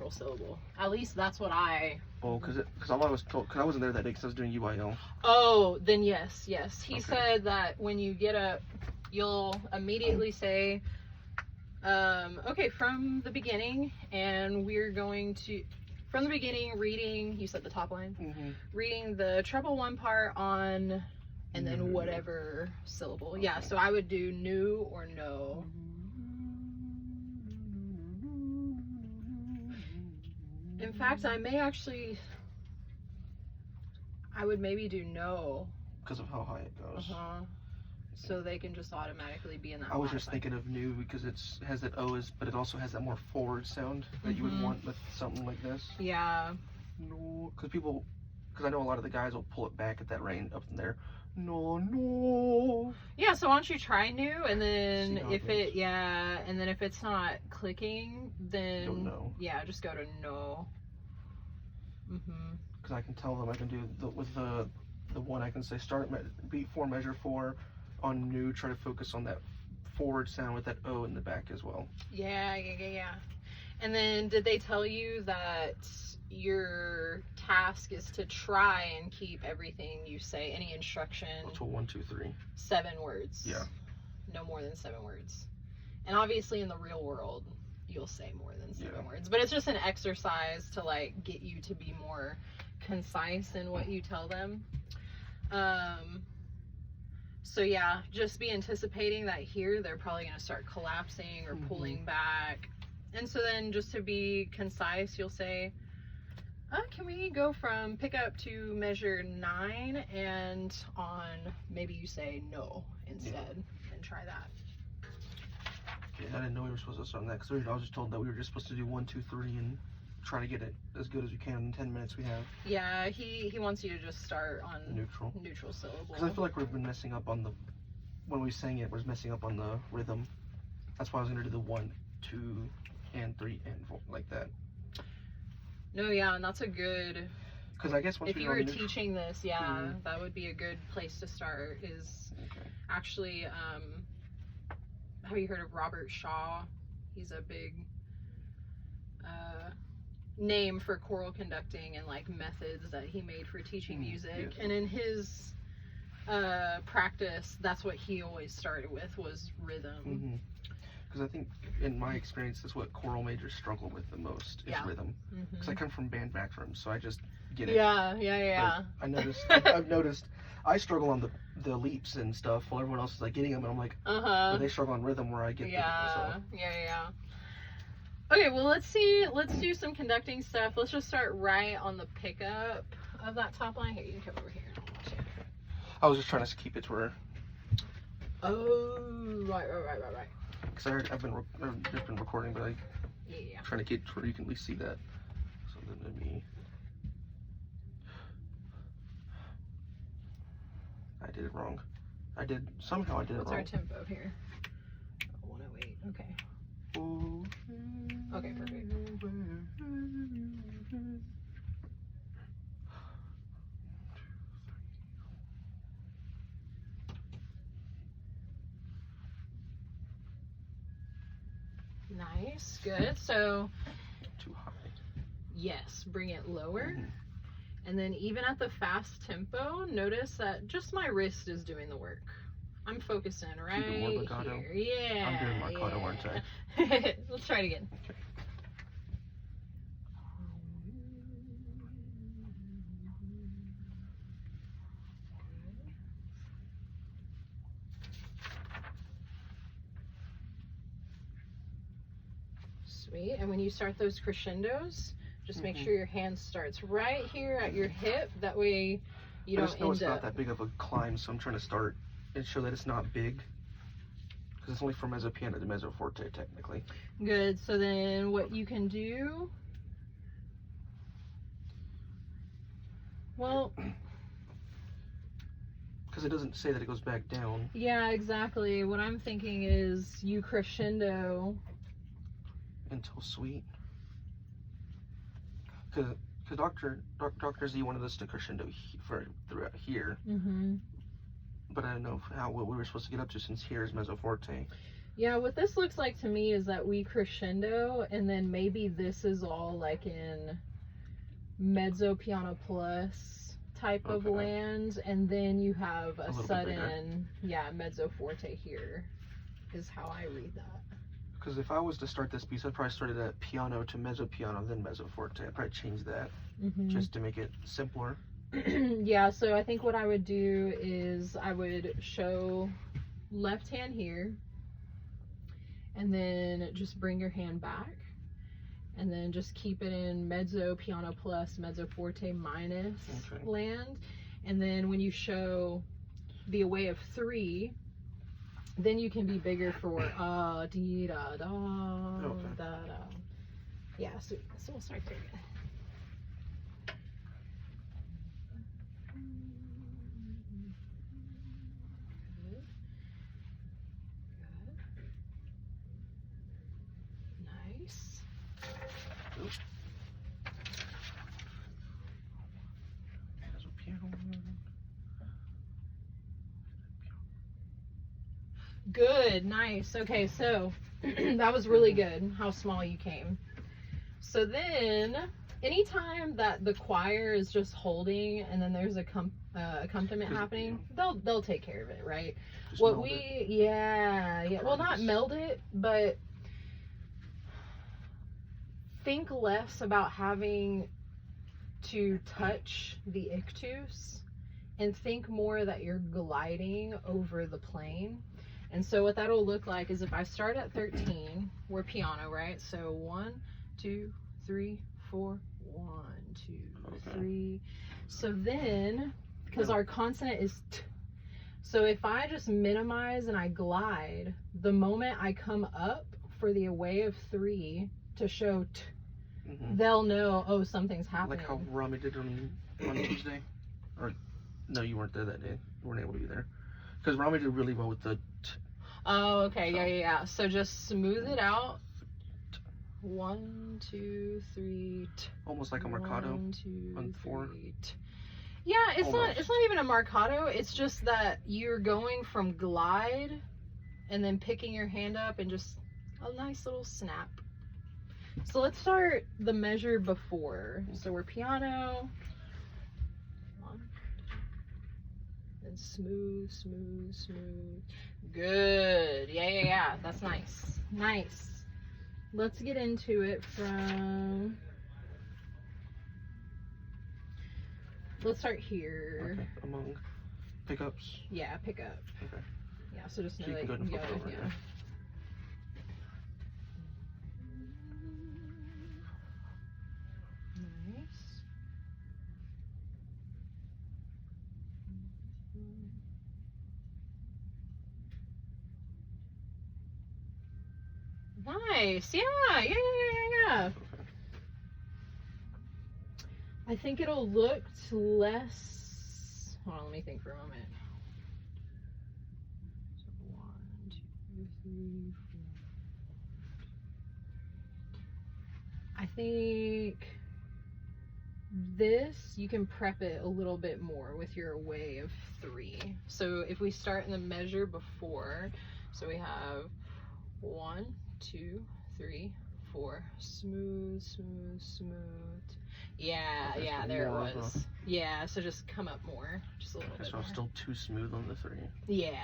neutral syllable. At least that's what I... Oh, because all I was told, because I wasn't there that day because I was doing UIL. Oh, then yes. He Okay. said that when you get up, you'll immediately say, okay, from the beginning, and we're going to, from the beginning, reading, you said the top line, reading the treble one part on, and then whatever syllable. Okay. Yeah, so I would do new or no. In fact, I would maybe do no. Because of how high it goes. So they can just automatically be in that. I was just thinking of new because it has that O's, but it also has that more forward sound that you would want with something like this. Yeah. No, because I know a lot of the guys will pull it back at that range up in there. No. Yeah, so why don't you try new, and then if it's not clicking, then yeah, just go to no. Because I can tell them I can do with the one I can say start beat 4 measure 4 on new, try to focus on that forward sound with that O in the back as well. Yeah. And then did they tell you that your task is to try and keep everything you say, any instruction, to 1, 2, 3, 7 words? Yeah. No more than 7 words. And obviously in the real world, you'll say more than 7 words. But it's just an exercise to like get you to be more concise in what you tell them. So yeah, just be anticipating that here they're probably going to start collapsing or pulling back. And so then just to be concise, you'll say, can we go from pickup to measure 9, and on maybe you say no instead, and try that. Okay, I didn't know we were supposed to start on that because I was just told that we were just supposed to do 1, 2, 3 and try to get it as good as we can in 10 minutes we have. Yeah, he wants you to just start on neutral syllable. Because I feel like we've been messing up on when we sang it, we're messing up on the rhythm. That's why I was going to do the 1, 2, and 3, and 4, like that. No, yeah, and that's a good... Because I guess if you were teaching this, that would be a good place to start, is actually, have you heard of Robert Shaw? He's a big name for choral conducting and like methods that he made for teaching music. And in his practice, that's what he always started with, was rhythm. Because I think in my experience, that's what choral majors struggle with the most, is rhythm. Because I come from band background, so I just get it. Yeah. I've noticed I struggle on the leaps and stuff while everyone else is like getting them, and I'm like, well, they struggle on rhythm where I get them. Yeah. Okay, well, let's do some conducting stuff. Let's just start right on the pickup of that top line. Here, you can come over here and I'll watch it. I was just trying to keep it to where... Oh, right. Because I've just been recording, but I'm trying to get to where you can at least see that. So then let me... I did it wrong. Somehow I did it wrong. What's our tempo here? 108, okay. Okay, perfect. Nice, good. So, too high. Yes, bring it lower. And then even at the fast tempo, notice that just my wrist is doing the work. I'm focusing right here. Yeah. I'm doing Mercado, aren't I? Let's try it again. Okay. Sweet. And when you start those crescendos, just make sure your hand starts right here at your hip. That way you don't end up... I just know it's not that big of a climb, so I'm trying to start and show that it's not big. Because it's only from mezzo piano to mezzo forte, technically. Good. So then what you can do... Well... Because it doesn't say that it goes back down. Yeah, exactly. What I'm thinking is you crescendo... until sweet. Because Dr. Z wanted us to crescendo throughout here. But I don't know what we were supposed to get up to, since here is mezzo forte. Yeah, what this looks like to me is that we crescendo, and then maybe this is all like in mezzo piano plus type of Okay. land, and then you have a little bit sudden, yeah, mezzo forte here, is how I read that. Because if I was to start this piece, I'd probably start it at piano to mezzo piano, then mezzo forte. I'd probably change that just to make it simpler. Yeah, so I think what I would do is I would show left hand here, and then just bring your hand back, and then just keep it in mezzo piano plus mezzo forte minus land. And then when you show the away of 3, then you can be bigger for dee da da da da. Yeah, so we'll start there again. Good. Nice. Mezzo piano. Good, nice. Okay, so that was really good how small you came. So then anytime that the choir is just holding and then there's a accompaniment happening, they'll take care of it, right? Just What meld we it. yeah, well, not meld it, but think less about having to touch the ictus and think more that you're gliding over the plane. And so what that'll look like is if I start at 13, we're piano, right? So 1, 2, 3, 4, 1, 2, 3. So then, because our consonant is t, so if I just minimize and I glide, the moment I come up for the away of 3 to show t, they'll know, oh, something's happening. Like how Rami did on Tuesday? Or, no, you weren't there that day. You weren't able to be there. Because Rami did really well with the t. Oh, okay, yeah. So just smooth it out. 1, 2, 3. T. Almost like a marcato 1, 2, on 4. 3, t. Yeah, it's not even a marcato. It's just that you're going from glide and then picking your hand up and just a nice little snap. So let's start the measure before. So we're piano. 1, and smooth, smooth, smooth. Good. Yeah. That's nice. Nice. Let's get into it from. Let's start here. Okay. Among pickups. Yeah, pick up. Okay. Yeah, so just know So you that can go you and flip it over, yeah. yeah. Nice. Yeah. I think it'll look less. Hold on, let me think for a moment. So 1, 2, 3, 4. I think this, you can prep it a little bit more with your away of 3. So if we start in the measure before, so we have 1, 2, 3, 4. Smooth, smooth, smooth. Yeah, there it was. Yeah, so just come up more, just a little bit So more. I'm still too smooth on the 3. Yeah,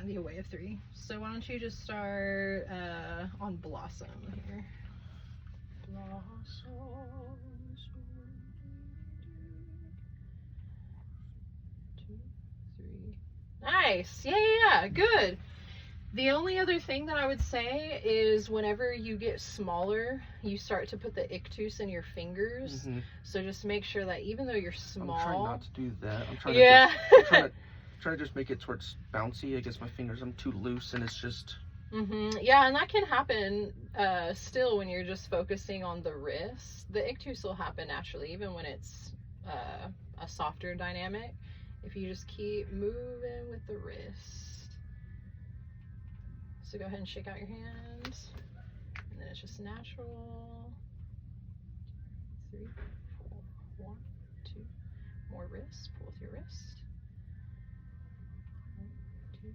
the away of 3. So why don't you just start on Blossom here. Blossom. 2, 3. Nice. Yeah, good. The only other thing that I would say is whenever you get smaller, you start to put the ictus in your fingers. So just make sure that even though you're small. I'm trying not to do that. I'm trying to trying to just make it so it's bouncy. I guess my fingers, I'm too loose and it's just. Yeah, and that can happen still when you're just focusing on the wrist. The ictus will happen naturally, even when it's a softer dynamic. If you just keep moving with the wrist. So go ahead and shake out your hands, and then it's just natural. 3, 4, 1, 2. More wrist. Pull with your wrist. 1, 2.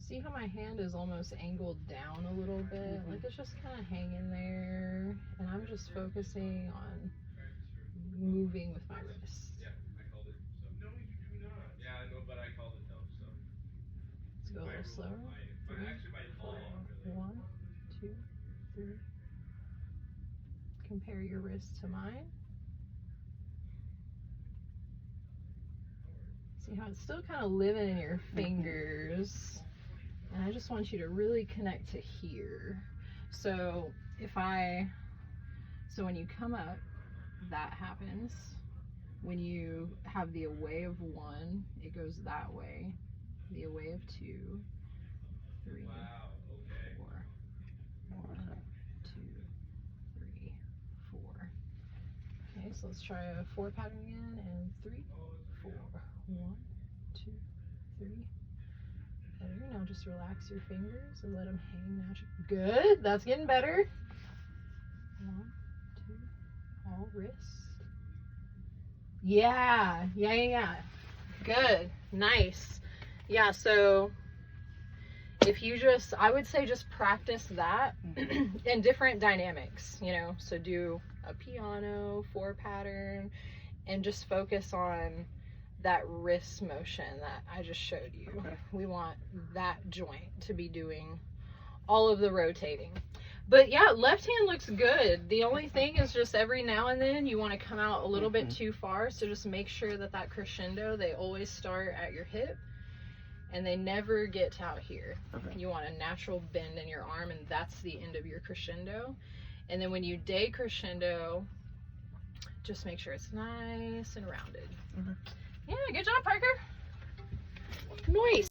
See how my hand is almost angled down a little bit? Like it's just kind of hanging there. And I'm just focusing on moving with my wrist. Let's go a little slower. 3, 4, 1, 2, 3. Compare your wrist to mine. See how it's still kind of living in your fingers. And I just want you to really connect to here. So when you come up, that happens. When you have the away of 1, it goes that way. The away of 2, 3, 4. 1, 2, 3, 4. Okay, so let's try a 4 pattern again, and 3, 4. 1, 2, 3. Better. Now just relax your fingers and let them hang naturally. Good. That's getting better. 1, 2. All wrists. Yeah. Good. Nice. Yeah. So if you I would say just practice that in different dynamics. So do a piano 4 pattern, and just focus on that wrist motion that I just showed you. Okay. We want that joint to be doing all of the rotating. But yeah, left hand looks good. The only thing is just every now and then you want to come out a little bit too far. So just make sure that crescendo, they always start at your hip and they never get to out here. Okay. You want a natural bend in your arm, and that's the end of your crescendo. And then when you decrescendo, just make sure it's nice and rounded. Okay. Yeah, good job, Parker. Nice.